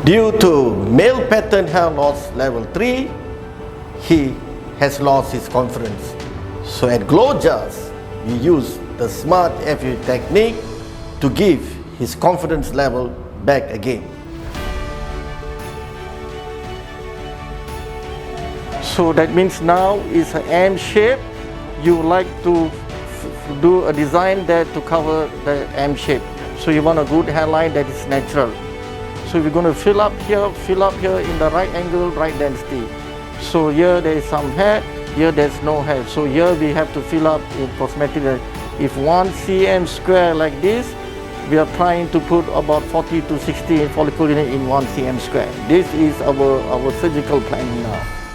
Due to male pattern hair loss level 3, he has lost his confidence. So at Glojas, we use the smart FU technique to give his confidence level back again. So that means now it's an M shape. You like to do a design that to cover the M shape. So you want a good hairline that is natural. So we're going to fill up here in the right angle, right density. So here there is some hair, here there's no hair. So here we have to fill up in cosmetic. If 1 cm square like this, we are trying to put about 40 to 60 follicle unit in 1 cm square. This is our surgical planning now.